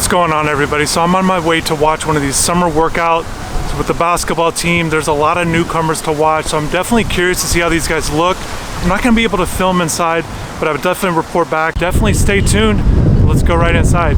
going on, everybody? So I'm on my way to watch one of these summer workouts with the basketball team. There's a lot of newcomers to watch, so I'm definitely curious to see how these guys look. I'm not going to be able to film inside, but I would definitely report back. Definitely stay tuned. Let's go right inside.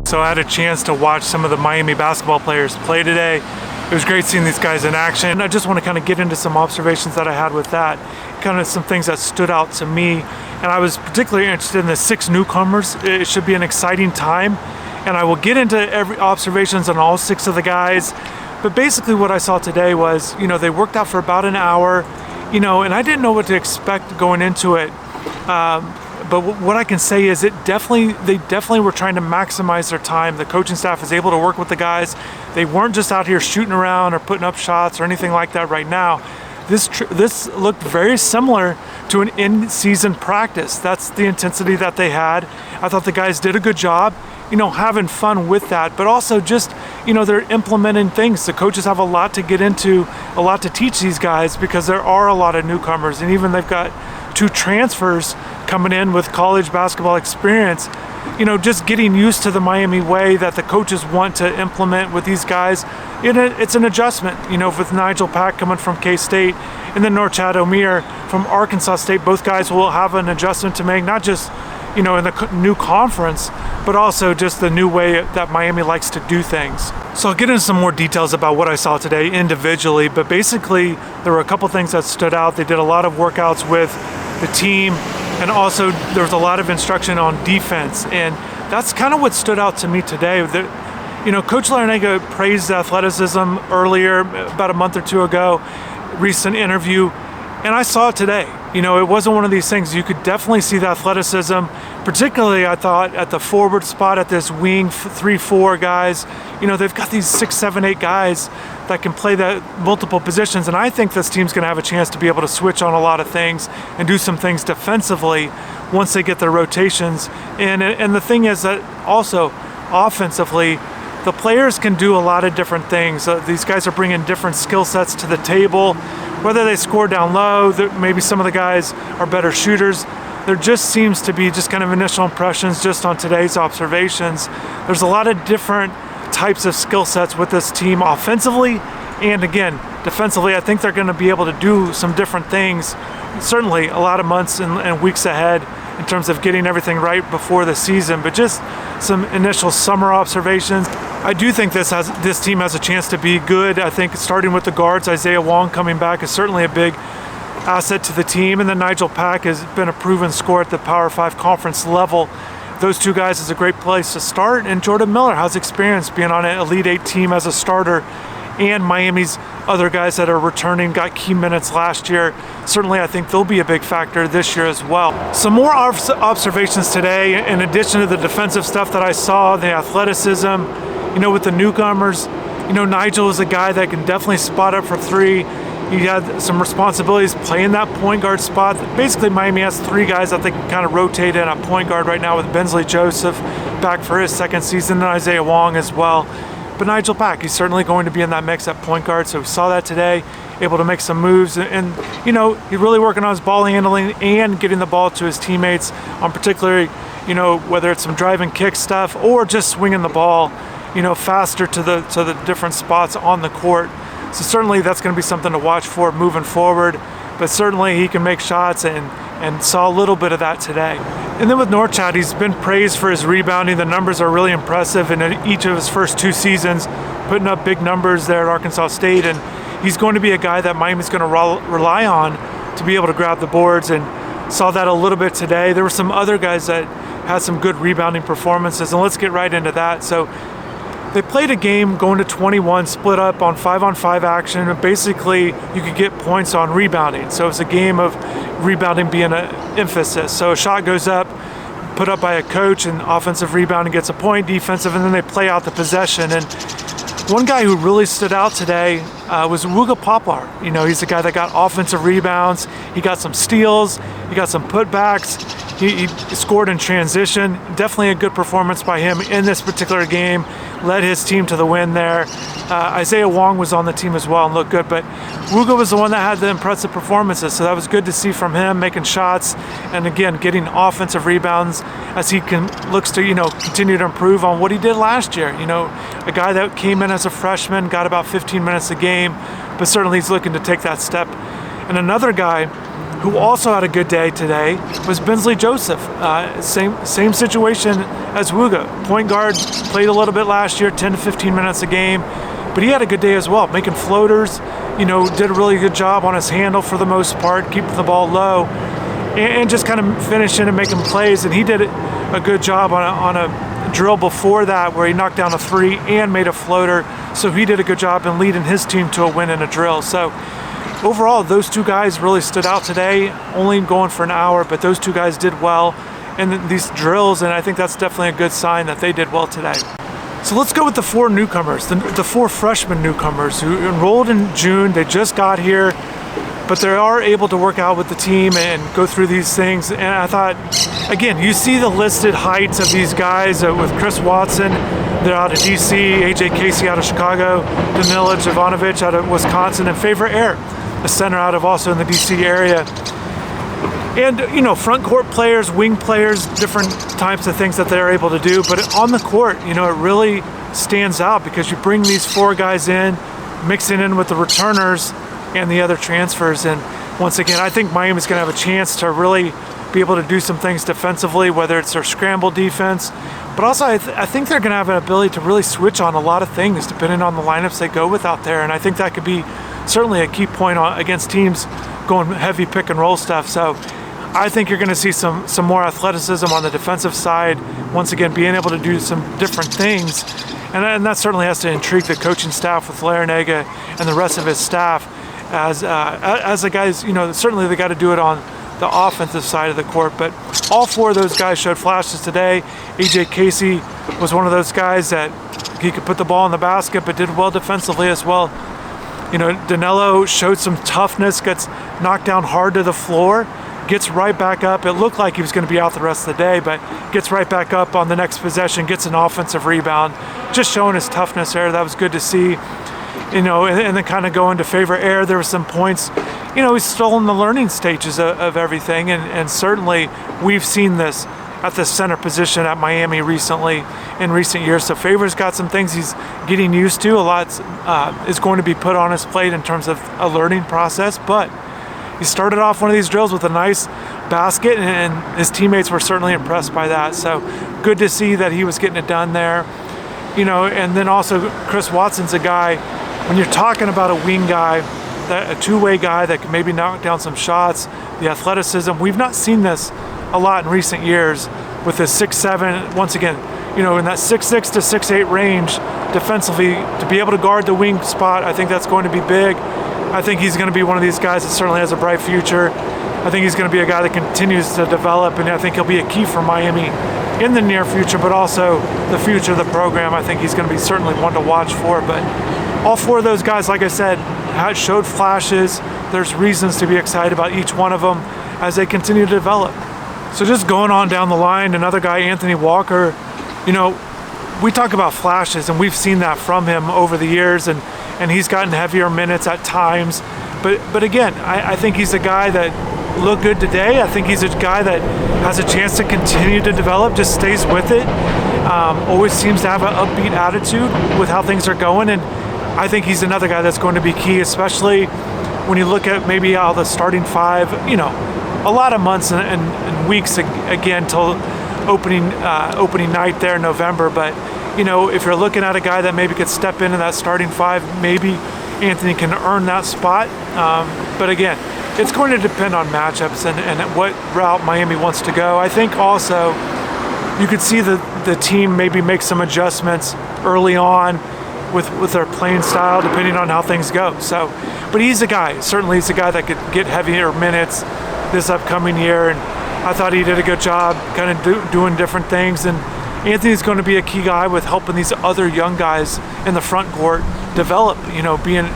So I had a chance to watch some of the Miami basketball players play today. It was great seeing these guys in action. And I just want to kind of get into some observations that I had with that, kind of some things that stood out to me. And I was particularly interested in the 6 newcomers. It should be an exciting time. And I will get into every observations on all 6 of the guys. But basically what I saw today was, they worked out for about an hour, and I didn't know what to expect going into it. But what I can say is they definitely were trying to maximize their time. The coaching staff is able to work with the guys. They weren't just out here shooting around or putting up shots or anything like that right now. This looked very similar to an in-season practice. That's the intensity that they had. I thought the guys did a good job, having fun with that, but also just, they're implementing things. The coaches have a lot to get into, a lot to teach these guys because there are a lot of newcomers, and even they've got 2 transfers coming in with college basketball experience. Just getting used to the Miami way that the coaches want to implement with these guys. It's an adjustment, with Nijel coming from K-State and then Norchad Omier from Arkansas State. Both guys will have an adjustment to make, not just, in the new conference, but also just the new way that Miami likes to do things. So I'll get into some more details about what I saw today individually, but basically there were a couple things that stood out. They did a lot of workouts with the team, and also there was a lot of instruction on defense, and that's kind of what stood out to me today. Coach Larinaga praised athleticism earlier, about a month or 2 ago, recent interview, and I saw it today. It wasn't one of these things. You could definitely see the athleticism, particularly I thought at the forward spot, at this wing 3-4 guys. They've got these 6, 7, 8 guys that can play that multiple positions, and I think this team's going to have a chance to be able to switch on a lot of things and do some things defensively once they get their rotations. And the thing is that also offensively, the players can do a lot of different things. These guys are bringing different skill sets to the table. Whether they score down low, maybe some of the guys are better shooters. There just seems to be just kind of initial impressions just on today's observations. There's a lot of different types of skill sets with this team offensively, and again, defensively. I think they're going to be able to do some different things, certainly a lot of months and weeks ahead in terms of getting everything right before the season, but just some initial summer observations. I do think this team has a chance to be good. I think starting with the guards, Isaiah Wong coming back is certainly a big asset to the team, and then Nijel has been a proven scorer at the Power 5 conference level. Those 2 guys is a great place to start, and Jordan Miller has experience being on an Elite 8 team as a starter, and Miami's other guys that are returning got key minutes last year. Certainly I think they'll be a big factor this year as well. Some more observations today, in addition to the defensive stuff that I saw, the athleticism, with the newcomers. Nijel is a guy that can definitely spot up for 3. He had some responsibilities playing that point guard spot. Basically, Miami has 3 guys that they can kind of rotate in at point guard right now, with Bensley Joseph back for his 2nd season, and Isaiah Wong as well. But Nijel he's certainly going to be in that mix at point guard, so we saw that today, able to make some moves, and he's really working on his ball handling and getting the ball to his teammates on particularly, whether it's some drive and kick stuff or just swinging the ball, faster to the different spots on the court. So certainly that's going to be something to watch for moving forward, but certainly he can make shots, and saw a little bit of that today. And then with Norchad, he's been praised for his rebounding. The numbers are really impressive in each of his first 2 seasons, putting up big numbers there at Arkansas State, and he's going to be a guy that Miami's going to rely on to be able to grab the boards, and saw that a little bit today. There were some other guys that had some good rebounding performances, and let's get right into that. So they played a game going to 21, split up on 5-on-5 action, and basically you could get points on rebounding. So it's a game of rebounding being an emphasis. So a shot goes up, put up by a coach, and offensive rebounding gets a point, defensive, and then they play out the possession. And one guy who really stood out today was Wuga Poplar. He's the guy that got offensive rebounds. He got some steals, he got some putbacks, he scored in transition. Definitely a good performance by him in this particular game. Led his team to the win there. Isaiah Wong was on the team as well and looked good, but Wuga was the one that had the impressive performances, so that was good to see from him, making shots and again getting offensive rebounds as he looks to continue to improve on what he did last year. A guy that came in as a freshman, got about 15 minutes a game, but certainly he's looking to take that step. And another guy who also had a good day today was Bensley Joseph. Same situation as Wuga. Point guard, played a little bit last year, 10 to 15 minutes a game, but he had a good day as well, making floaters, did a really good job on his handle for the most part, keeping the ball low, and just kind of finishing and making plays. And he did a good job on a drill before that where he knocked down a three and made a floater, so he did a good job in leading his team to a win in a drill. So overall, those two guys really stood out today, only going for an hour, but those two guys did well in these drills, and I think that's definitely a good sign that they did well today. So let's go with the four newcomers, the four freshman newcomers who enrolled in June. They just got here, but they are able to work out with the team and go through these things. And I thought, again, you see the listed heights of these guys with Chris Watson, they're out of DC, AJ Casey out of Chicago, Danila Jovanovic out of Wisconsin, and Favor Air, a center out of also in the DC area. And front court players, wing players, different types of things that they're able to do. But on the court, it really stands out because you bring these four guys in, mixing in with the returners and the other transfers. And once again, I think Miami's going to have a chance to really be able to do some things defensively, whether it's their scramble defense, but also I think they're going to have an ability to really switch on a lot of things depending on the lineups they go with out there. And I think that could be certainly a key point against teams going heavy pick and roll stuff. So I think you're going to see some more athleticism on the defensive side, once again being able to do some different things, and that certainly has to intrigue the coaching staff with Larinaga and the rest of his staff as the guys, certainly they got to do it on the offensive side of the court. But all four of those guys showed flashes today. AJ Casey was one of those guys that he could put the ball in the basket but did well defensively as well. Danilo showed some toughness, gets knocked down hard to the floor, gets right back up. It looked like he was going to be out the rest of the day, but gets right back up on the next possession, gets an offensive rebound, just showing his toughness there. That was good to see. And then kind of going to Favor Air, there were some points, he's still in the learning stages of everything, and certainly we've seen this at the center position at Miami recently, in recent years. So Favor's got some things he's getting used to. A lot is going to be put on his plate in terms of a learning process, but he started off one of these drills with a nice basket, and his teammates were certainly impressed by that. So good to see that he was getting it done there. And then also Chris Watson's a guy, when you're talking about a wing guy, a two-way guy that can maybe knock down some shots, the athleticism, we've not seen this a lot in recent years with his 6'7", once again, in that 6'6" to 6'8" range defensively, to be able to guard the wing spot. I think that's going to be big. I think he's going to be one of these guys that certainly has a bright future. I think he's going to be a guy that continues to develop, and I think he'll be a key for Miami in the near future, but also the future of the program. I think he's going to be certainly one to watch for. But all four of those guys, like I said, showed flashes. There's reasons to be excited about each one of them as they continue to develop. So just going on down the line, another guy, Anthony Walker, we talk about flashes, and we've seen that from him over the years, and he's gotten heavier minutes at times. But again, I think he's a guy that looked good today. I think he's a guy that has a chance to continue to develop, just stays with it, always seems to have an upbeat attitude with how things are going. And I think he's another guy that's going to be key, especially when you look at maybe how the starting five, a lot of months and weeks again till opening night there in November. But if you're looking at a guy that maybe could step into that starting five, maybe Anthony can earn that spot. But again, it's going to depend on matchups and what route Miami wants to go. I think also you could see the team maybe make some adjustments early on with their playing style, depending on how things go. So, but he's a guy. Certainly, he's a guy that could get heavier minutes this upcoming year, and I thought he did a good job, kind of doing different things. And Anthony's going to be a key guy with helping these other young guys in the front court develop. Being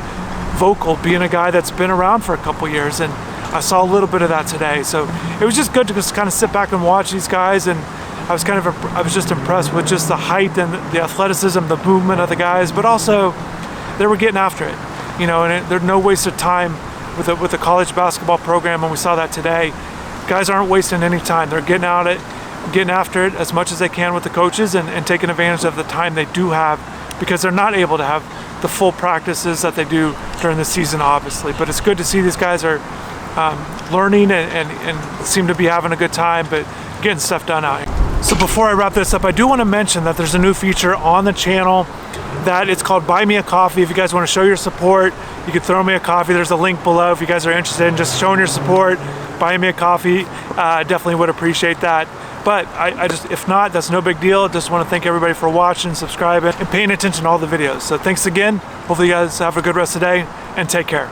vocal, being a guy that's been around for a couple years, and I saw a little bit of that today. So it was just good to just kind of sit back and watch these guys, and I was just impressed with just the height and the athleticism, the movement of the guys, but also they were getting after it, you know, and there's no wasted time with the college basketball program, and we saw that today. Guys aren't wasting any time. They're getting after it as much as they can with the coaches and taking advantage of the time they do have, because they're not able to have the full practices that they do during the season, obviously. But it's good to see these guys are learning and seem to be having a good time, but getting stuff done out here. So before I wrap this up, I do want to mention that there's a new feature on the channel that it's called Buy Me a Coffee. If you guys want to show your support, you can throw me a coffee. There's a link below if you guys are interested in just showing your support. Buy me a coffee. Definitely would appreciate that. But I just, if not, that's no big deal. Just want to thank everybody for watching, subscribing, and paying attention to all the videos. So thanks again. Hopefully you guys have a good rest of the day, and take care.